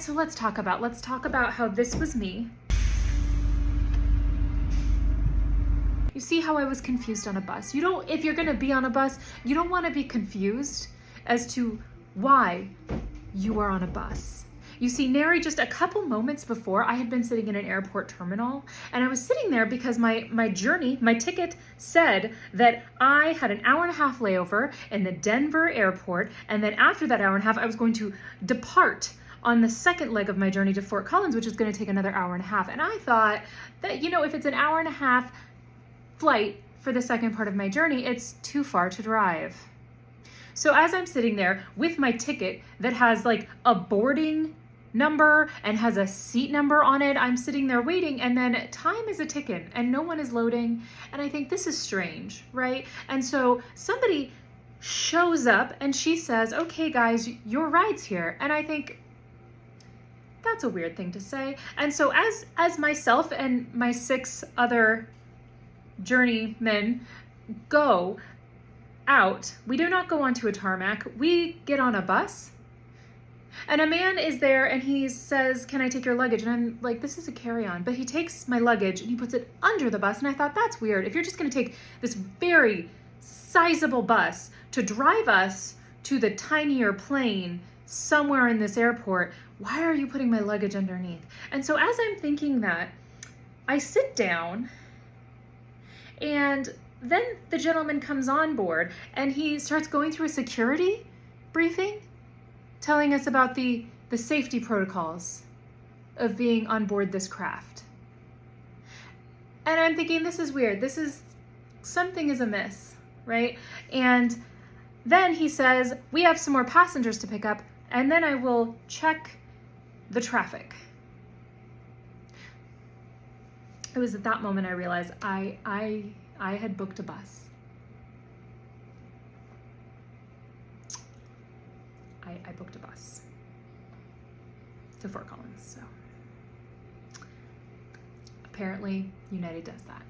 So let's talk about how this was me. You see how I was confused on a bus. If you're gonna be on a bus, you don't wanna be confused as to why you are on a bus. You see, nary just a couple moments before, I had been sitting in an airport terminal, and I was sitting there because my journey, my ticket said that I had an hour and a half layover in the Denver airport, and then after that hour and a half, I was going to depart on the second leg of my journey to Fort Collins, which is going to take another hour and a half. And I thought that, if it's an hour and a half flight for the second part of my journey, it's too far to drive. So as I'm sitting there with my ticket that has like a boarding number and has a seat number on it, I'm sitting there waiting, and then time is a ticking and no one is loading. And I think, this is strange, right? And so somebody shows up and she says, "Okay guys, your ride's here." And I think, that's a weird thing to say. And so as myself and my 6 other journeymen go out, we do not go onto a tarmac, we get on a bus. And a man is there and he says, "Can I take your luggage?" And I'm like, this is a carry-on. But he takes my luggage and he puts it under the bus. And I thought, that's weird. If you're just gonna take this very sizable bus to drive us to the tinier plane somewhere in this airport, why are you putting my luggage underneath? And so as I'm thinking that, I sit down, and then the gentleman comes on board and he starts going through a security briefing, telling us about the safety protocols of being on board this craft. And I'm thinking, this is weird. Something is amiss, right? And then he says, "We have some more passengers to pick up, and then I will check the traffic." It was at that moment I realized I had booked a bus. I booked a bus to Fort Collins. So apparently United does that.